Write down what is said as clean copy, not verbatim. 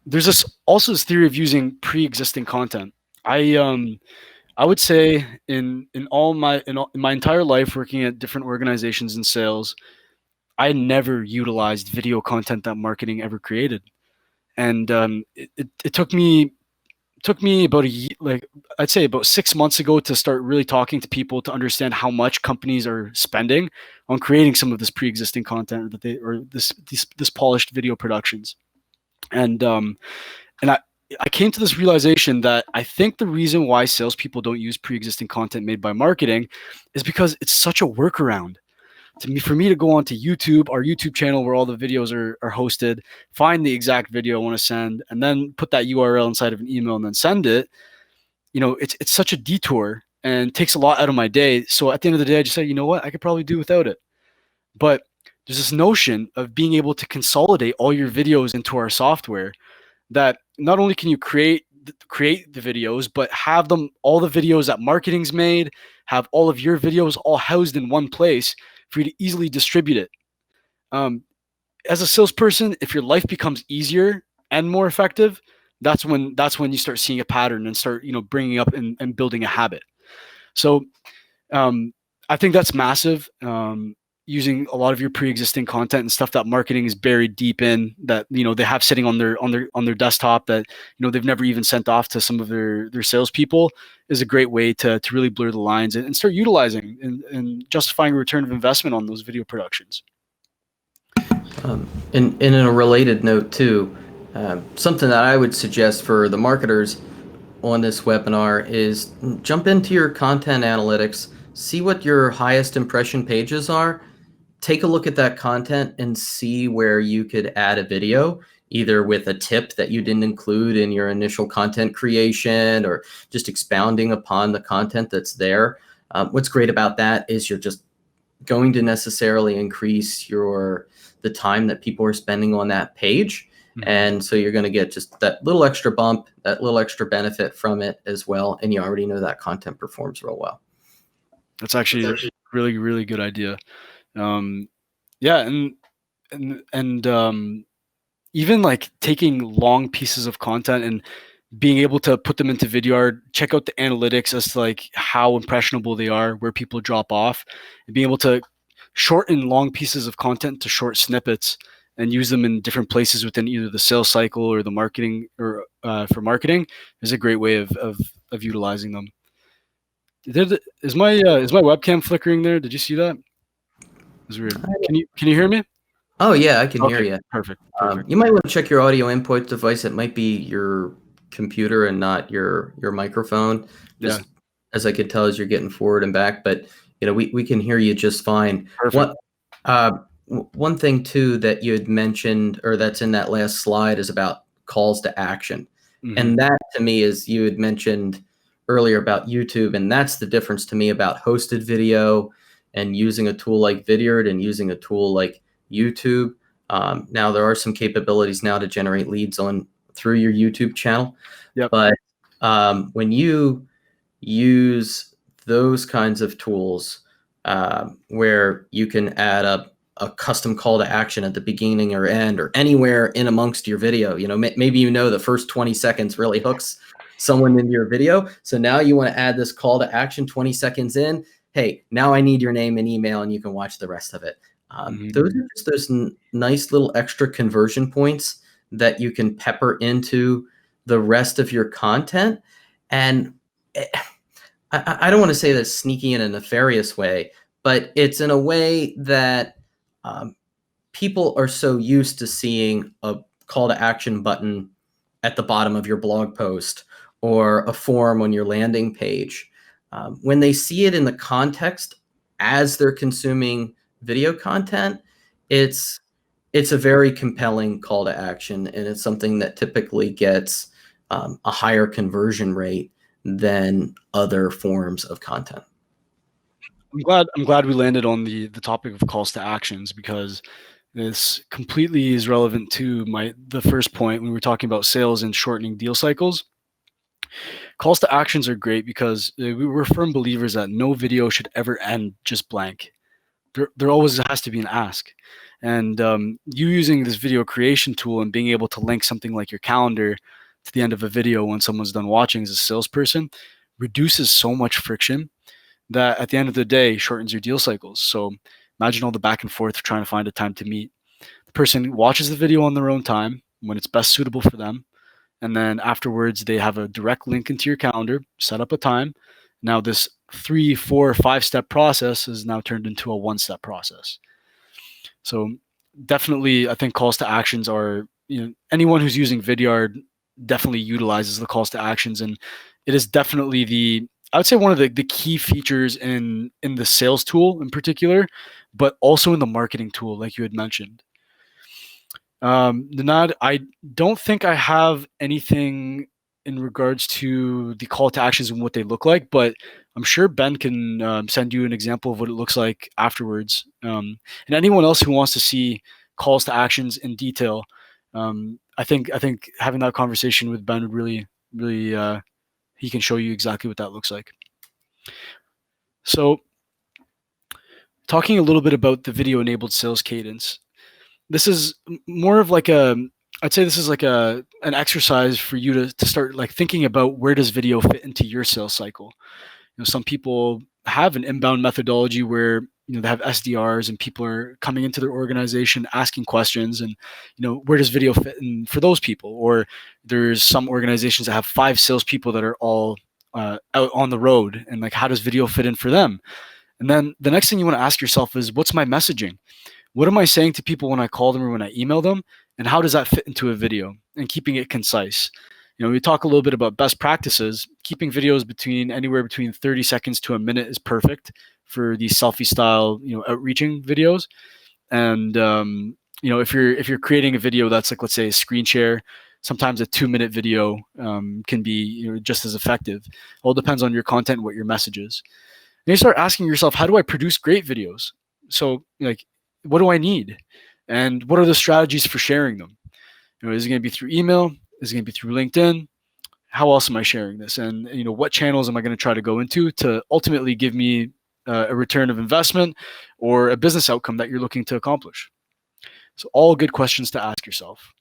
there's this theory of using pre-existing content. I um I would say in my entire life working at different organizations in sales, I never utilized video content that marketing ever created. And it took me about like I'd say about 6 months ago to start really talking to people to understand how much companies are spending on creating some of this pre-existing content that they or this polished video productions. And and I came to this realization that I think the reason why salespeople don't use pre-existing content made by marketing is because it's such a workaround. For me to go onto YouTube, our YouTube channel where all the videos are hosted, find the exact video I want to send, and then put that URL inside of an email and then send it. It's such a detour and takes a lot out of my day. So at the end of the day, I just say, you know what, I could probably do without it. But there's this notion of being able to consolidate all your videos into our software that not only can you create the videos, but have them all the videos that marketing's made, have all of your videos all housed in one place for you to easily distribute it. Um, as a salesperson, if your life becomes easier and more effective, that's when you start seeing a pattern and start bringing up and building a habit. So um, I think that's massive. Using a lot of your pre-existing content and stuff that marketing is buried deep in that they have sitting on their desktop that they've never even sent off to some of their salespeople is a great way to really blur the lines and start utilizing and justifying a return of investment on those video productions. And in a related note too, something that I would suggest for the marketers on this webinar is jump into your content analytics, see what your highest impression pages are, take a look at that content and see where you could add a video, either with a tip that you didn't include in your initial content creation or just expounding upon the content that's there. What's great about that is you're just going to necessarily increase the time that people are spending on that page. Mm-hmm. And so you're going to get just that little extra bump, that little extra benefit from it as well. And you already know that content performs real well. That's actually a really, really good idea. Yeah. And even like taking long pieces of content and being able to put them into Vidyard, check out the analytics as to like how impressionable they are, where people drop off, and being able to shorten long pieces of content to short snippets and use them in different places within either the sales cycle or the marketing or for marketing is a great way of utilizing them. Is my webcam flickering there? Did you see that? It was weird. Can you hear me? Oh yeah, I can hear you. Perfect. You might want to check your audio input device. It might be your computer and not your microphone. Just as I could tell as you're getting forward and back, but we can hear you just fine. Perfect. One thing too that you had mentioned, or that's in that last slide, is about calls to action. Mm-hmm. And that to me is, you had mentioned earlier about YouTube, and that's the difference to me about hosted video and using a tool like Vidyard and using a tool like YouTube. Now there are some capabilities now to generate leads through your YouTube channel. Yep. But when you use those kinds of tools where you can add a custom call to action at the beginning or end or anywhere in amongst your video, maybe the first 20 seconds really hooks someone into your video. So now you want to add this call to action 20 seconds in. Hey, now I need your name and email, and you can watch the rest of it. Those are just those nice little extra conversion points that you can pepper into the rest of your content. And I don't want to say that's sneaky in a nefarious way, but it's in a way that people are so used to seeing a call to action button at the bottom of your blog post or a form on your landing page. When they see it in the context as they're consuming video content, it's a very compelling call to action, and it's something that typically gets a higher conversion rate than other forms of content. I'm glad we landed on the topic of calls to actions, because this completely is relevant to the first point when we were talking about sales and shortening deal cycles. Calls to actions are great because we're firm believers that no video should ever end just blank. there always has to be an ask. And you using this video creation tool and being able to link something like your calendar to the end of a video when someone's done watching as a salesperson reduces so much friction that at the end of the day shortens your deal cycles. So imagine all the back and forth trying to find a time to meet. The person watches the video on their own time when it's best suitable for them. And then afterwards, they have a direct link into your calendar, set up a time. Now, this 3, 4, 5 step process is now turned into a 1 step process. So, definitely, I think calls to actions are, anyone who's using Vidyard definitely utilizes the calls to actions. And it is definitely I would say one of the key features in the sales tool in particular, but also in the marketing tool, like you had mentioned. Nanad, I don't think I have anything in regards to the call to actions and what they look like, but I'm sure Ben can send you an example of what it looks like afterwards. And anyone else who wants to see calls to actions in detail, I think having that conversation with Ben would really he can show you exactly what that looks like. So, talking a little bit about the video enabled sales cadence. This is more of like I'd say this is like an exercise for you to start like thinking about where does video fit into your sales cycle. Some people have an inbound methodology where they have SDRs and people are coming into their organization asking questions, and where does video fit in for those people? Or there's some organizations that have 5 salespeople that are all out on the road, and like how does video fit in for them? And then the next thing you want to ask yourself is, what's my messaging? What am I saying to people when I call them or when I email them? And how does that fit into a video? And keeping it concise. We talk a little bit about best practices. Keeping videos anywhere between 30 seconds to a minute is perfect for these selfie style, outreaching videos. And if you're creating a video that's like, let's say, a screen share, sometimes a 2-minute video can be just as effective. It all depends on your content and what your message is. And you start asking yourself, how do I produce great videos? So like, what do I need? And what are the strategies for sharing them? Is it going to be through email? Is it going to be through LinkedIn? How else am I sharing this? And what channels am I going to try to go into to ultimately give me a return of investment or a business outcome that you're looking to accomplish? So all good questions to ask yourself.